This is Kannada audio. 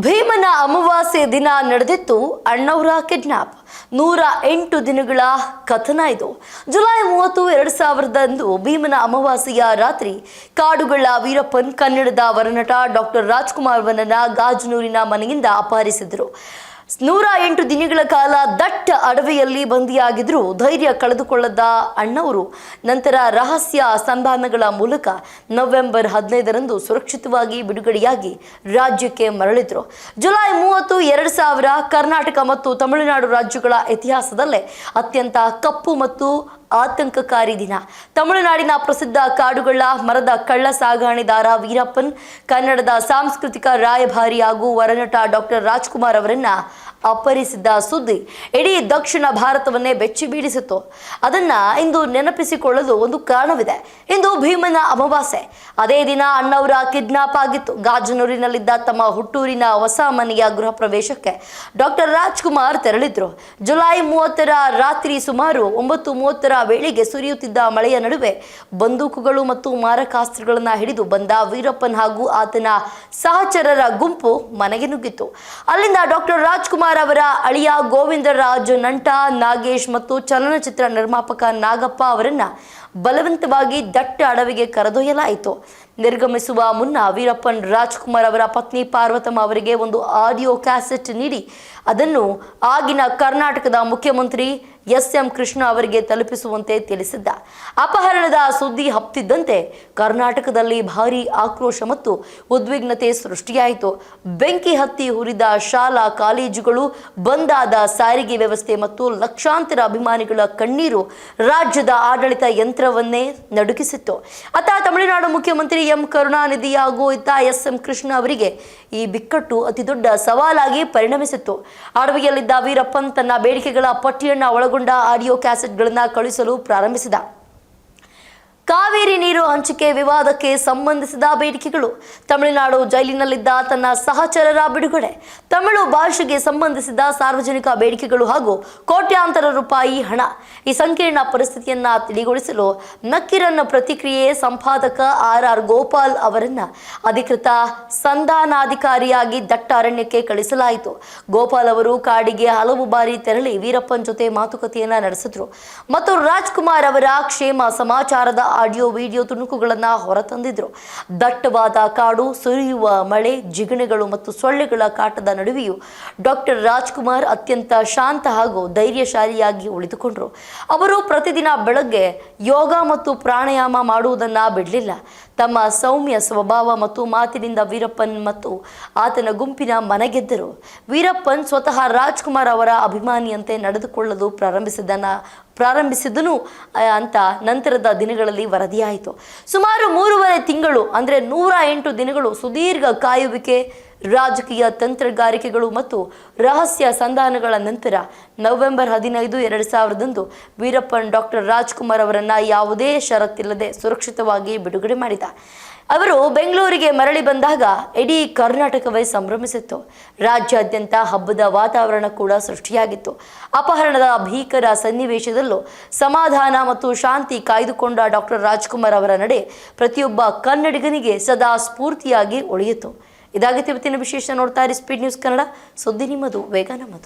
ಭೀಮನ ಅಮಾವಾಸ್ಯೆ ದಿನ ನಡೆದಿತ್ತು ಅಣ್ಣವರ ಕಿಡ್ನಾಪ್. 108 ದಿನಗಳ ಕಥನ ಇದು. ಜುಲೈ 30, 2000 ಭೀಮನ ಅಮಾವಾಸ್ಯೆಯ ರಾತ್ರಿ ಕಾಡುಗಳ ವೀರಪ್ಪನ್ ಕನ್ನಡದ ವರನಟ ಡಾಕ್ಟರ್ ರಾಜ್ಕುಮಾರ್ ಅವರನ್ನ ಗಾಜನೂರಿನ ಮನೆಯಿಂದ ಅಪಹರಿಸಿದರು. 108 ದಿನಗಳ ಕಾಲ ದಟ್ಟ ಅಡವಿಯಲ್ಲಿ ಬಂದಿಯಾಗಿದ್ರು ಧೈರ್ಯ ಕಳೆದುಕೊಳ್ಳದ ಅಣ್ಣವರು ನಂತರ ರಹಸ್ಯ ಸಂಧಾನಗಳ ಮೂಲಕ ನವೆಂಬರ್ 15 ಸುರಕ್ಷಿತವಾಗಿ ಬಿಡುಗಡೆಯಾಗಿ ರಾಜ್ಯಕ್ಕೆ ಮರಳಿದ್ರು. ಜುಲೈ 30, 2000 ಕರ್ನಾಟಕ ಮತ್ತು ತಮಿಳುನಾಡು ರಾಜ್ಯಗಳ ಇತಿಹಾಸದಲ್ಲೇ ಅತ್ಯಂತ ಕಪ್ಪು ಮತ್ತು ಆತಂಕಕಾರಿ ದಿನ. ತಮಿಳುನಾಡಿನ ಪ್ರಸಿದ್ಧ ಕಾಡುಗಳ ಮರದ ಕಳ್ಳ ಸಾಗಾಣಿದಾರ ವೀರಪ್ಪನ್ ಕನ್ನಡದ ಸಾಂಸ್ಕೃತಿಕ ರಾಯಭಾರಿ ಹಾಗೂ ವರನಟ ಡಾಕ್ಟರ್ ರಾಜ್ಕುಮಾರ್ ಅವರನ್ನ ಅಪಹರಿಸಿದ್ದ ಸುದ್ದಿ ಇಡೀ ದಕ್ಷಿಣ ಭಾರತವನ್ನೇ ಬೆಚ್ಚಿ ಬೀಳಿಸಿತ್ತು. ಅದನ್ನ ಇಂದು ನೆನಪಿಸಿಕೊಳ್ಳಲು ಒಂದು ಕಾರಣವಿದೆ. ಇಂದು ಭೀಮನ ಅಮಾವಾಸ್ಯೆ. ಅದೇ ದಿನ ಅಣ್ಣವರ ಕಿಡ್ನಾಪ್ ಆಗಿತ್ತು. ಗಾಜನೂರಿನಲ್ಲಿದ್ದ ತಮ್ಮ ಹುಟ್ಟೂರಿನ ಹೊಸ ಮನೆಯ ಗೃಹ ಪ್ರವೇಶಕ್ಕೆ ಡಾಕ್ಟರ್ ರಾಜ್ಕುಮಾರ್ ತೆರಳಿದ್ರು. ಜುಲೈ 30 ರಾತ್ರಿ ಸುಮಾರು 9:30 ವೇಳೆಗೆ ಸುರಿಯುತ್ತಿದ್ದ ಮಳೆಯ ನಡುವೆ ಬಂದೂಕುಗಳು ಮತ್ತು ಮಾರಕಾಸ್ತ್ರಗಳನ್ನು ಹಿಡಿದು ಬಂದ ವೀರಪ್ಪನ್ ಹಾಗೂ ಆತನ ಸಹಚರರ ಗುಂಪು ಮನೆಗೆ ನುಗ್ಗಿತ್ತು. ಅಲ್ಲಿಂದ ಡಾಕ್ಟರ್ ರಾಜ್ಕುಮಾರ್ ಅವರ ಅಳಿಯ ಗೋವಿಂದರಾಜ್, ನಂಟ ನಾಗೇಶ್ ಮತ್ತು ಚಲನಚಿತ್ರ ನಿರ್ಮಾಪಕ ನಾಗಪ್ಪ ಅವರನ್ನ ಬಲವಂತವಾಗಿ ದಟ್ಟ ಅಡವಿಗೆ ಕರೆದೊಯ್ಯಲಾಯಿತು. ನಿರ್ಗಮಿಸುವ ಮುನ್ನ ವೀರಪ್ಪನ್ ರಾಜ್ಕುಮಾರ್ ಅವರ ಪತ್ನಿ ಪಾರ್ವತಮ್ಮ ಅವರಿಗೆ ಒಂದು ಆಡಿಯೋ ಕ್ಯಾಸೆಟ್ ನೀಡಿ ಅದನ್ನು ಆಗಿನ ಕರ್ನಾಟಕದ ಮುಖ್ಯಮಂತ್ರಿ ಎಸ್.ಎಂ. ಕೃಷ್ಣ ಅವರಿಗೆ ತಲುಪಿಸುವಂತೆ ತಿಳಿಸಿದ್ದ. ಅಪಹರಣದ ಸುದ್ದಿ ಹಬ್ಬಿದ್ದಂತೆ ಕರ್ನಾಟಕದಲ್ಲಿ ಭಾರೀ ಆಕ್ರೋಶ ಮತ್ತು ಉದ್ವಿಗ್ನತೆ ಸೃಷ್ಟಿಯಾಯಿತು. ಬೆಂಕಿ ಹತ್ತಿ ಹುರಿದ ಶಾಲಾ ಕಾಲೇಜುಗಳು, ಬಂದಾದ ಸಾರಿಗೆ ವ್ಯವಸ್ಥೆ ಮತ್ತು ಲಕ್ಷಾಂತರ ಅಭಿಮಾನಿಗಳ ಕಣ್ಣೀರು ರಾಜ್ಯದ ಆಡಳಿತ ಯಂತ್ರವನ್ನೇ ನಡುಗಿಸಿತ್ತು. ಅತ್ತ ತಮಿಳುನಾಡು ಮುಖ್ಯಮಂತ್ರಿ ಎಂ. ಕರುಣಾನಿಧಿ ಹಾಗೂ ಇತ್ತ ಎಸ್.ಎಂ. ಕೃಷ್ಣ ಅವರಿಗೆ ಈ ಬಿಕ್ಕಟ್ಟು ಅತಿದೊಡ್ಡ ಸವಾಲಾಗಿ ಪರಿಣಮಿಸಿತ್ತು. ಅಡವಿಯಲ್ಲಿದ್ದ ವೀರಪ್ಪನ್ ತನ್ನ ಬೇಡಿಕೆಗಳ ಪಟ್ಟಿಯನ್ನು ಒಳಗೊಂಡ ಆಡಿಯೋ ಕ್ಯಾಸೆಟ್ಗಳನ್ನು ಕಳುಹಿಸಲು ಪ್ರಾರಂಭಿಸಿದ. ಕಾವೇರಿ ನೀರು ಹಂಚಿಕೆ ವಿವಾದಕ್ಕೆ ಸಂಬಂಧಿಸಿದ ಬೇಡಿಕೆಗಳು, ತಮಿಳುನಾಡು ಜೈಲಿನಲ್ಲಿದ್ದ ತನ್ನ ಸಹಚರರ ಬಿಡುಗಡೆ, ತಮಿಳು ಭಾಷೆಗೆ ಸಂಬಂಧಿಸಿದ ಸಾರ್ವಜನಿಕ ಬೇಡಿಕೆಗಳು ಹಾಗೂ ಕೋಟ್ಯಾಂತರ ರೂಪಾಯಿ ಹಣ. ಈ ಸಂಕೀರ್ಣ ಪರಿಸ್ಥಿತಿಯನ್ನ ತಿಳಿಗೊಳಿಸಲು ನಕ್ಕೀರನ್ ಪ್ರತಿಕ್ರಿಯೆ ಸಂಪಾದಕ ಆರ್ ಗೋಪಾಲ್ ಅವರನ್ನ ಅಧಿಕೃತ ಸಂಧಾನಾಧಿಕಾರಿಯಾಗಿ ದಟ್ಟ ಅರಣ್ಯಕ್ಕೆ ಕಳಿಸಲಾಯಿತು. ಗೋಪಾಲ್ ಅವರು ಕಾಡಿಗೆ ಹಲವು ಬಾರಿ ತೆರಳಿ ವೀರಪ್ಪನ್ ಜೊತೆ ಮಾತುಕತೆಯನ್ನ ನಡೆಸಿದ್ರು ಮತ್ತು ರಾಜ್ಕುಮಾರ್ ಅವರ ಕ್ಷೇಮ ಸಮಾಚಾರದ ಆಡಿಯೋ ವಿಡಿಯೋ ತುಣುಕುಗಳನ್ನು ಹೊರತಂದಿದ್ರು. ದಟ್ಟವಾದ ಕಾಡು, ಸುರಿಯುವ ಮಳೆ, ಜಿಗಣೆಗಳು ಮತ್ತು ಸೊಳ್ಳೆಗಳ ಕಾಟದ ನಡುವೆಯೂ ಡಾಕ್ಟರ್ ರಾಜ್ಕುಮಾರ್ ಅತ್ಯಂತ ಶಾಂತ ಹಾಗೂ ಧೈರ್ಯಶಾಲಿಯಾಗಿ ಉಳಿದುಕೊಂಡರು. ಅವರು ಪ್ರತಿದಿನ ಬೆಳಗ್ಗೆ ಯೋಗ ಮತ್ತು ಪ್ರಾಣಾಯಾಮ ಮಾಡುವುದನ್ನು ಬಿಡಲಿಲ್ಲ. ತಮ್ಮ ಸೌಮ್ಯ ಸ್ವಭಾವ ಮತ್ತು ಮಾತಿನಿಂದ ವೀರಪ್ಪನ್ ಮತ್ತು ಆತನ ಗುಂಪಿನ ಮನಗೆದ್ದರು. ವೀರಪ್ಪನ್ ಸ್ವತಃ ರಾಜ್ಕುಮಾರ್ ಅವರ ಅಭಿಮಾನಿಯಂತೆ ನಡೆದುಕೊಳ್ಳಲು ಪ್ರಾರಂಭಿಸಿದನು ಅಂತ ನಂತರದ ದಿನಗಳಲ್ಲಿ ವರದಿಯಾಯಿತು. ಸುಮಾರು 3.5 ತಿಂಗಳು ಅಂದರೆ 108 ದಿನಗಳು ಸುದೀರ್ಘ ಕಾಯುವಿಕೆ, ರಾಜಕೀಯ ತಂತ್ರಗಾರಿಕೆಗಳು ಮತ್ತು ರಹಸ್ಯ ಸಂಧಾನಗಳ ನಂತರ ನವೆಂಬರ್ 15, 2000 ವೀರಪ್ಪನ್ ಡಾಕ್ಟರ್ ರಾಜ್ಕುಮಾರ್ ಅವರನ್ನ ಯಾವುದೇ ಷರತ್ತಿಲ್ಲದೆ ಸುರಕ್ಷಿತವಾಗಿ ಬಿಡುಗಡೆ ಮಾಡಿದ. ಅವರು ಬೆಂಗಳೂರಿಗೆ ಮರಳಿ ಬಂದಾಗ ಇಡೀ ಕರ್ನಾಟಕವೇ ಸಂಭ್ರಮಿಸಿತ್ತು. ರಾಜ್ಯಾದ್ಯಂತ ಹಬ್ಬದ ವಾತಾವರಣ ಕೂಡ ಸೃಷ್ಟಿಯಾಗಿತ್ತು. ಅಪಹರಣದ ಭೀಕರ ಸನ್ನಿವೇಶದಲ್ಲೂ ಸಮಾಧಾನ ಮತ್ತು ಶಾಂತಿ ಕಾಯ್ದುಕೊಂಡ ಡಾಕ್ಟರ್ ರಾಜ್ಕುಮಾರ್ ಅವರ ನಡೆ ಪ್ರತಿಯೊಬ್ಬ ಕನ್ನಡಿಗನಿಗೆ ಸದಾ ಸ್ಫೂರ್ತಿಯಾಗಿ ಉಳಿಯಿತು. ಇದಾಗಿತ್ತು ಇವತ್ತಿನ ವಿಶೇಷ. ನೋಡ್ತಾ ಇರಿ ಸ್ಪೀಡ್ ನ್ಯೂಸ್ ಕನ್ನಡ. ಸುದ್ದಿ ನಿಮ್ಮದು, ವೇಗ ನಮ್ಮದು.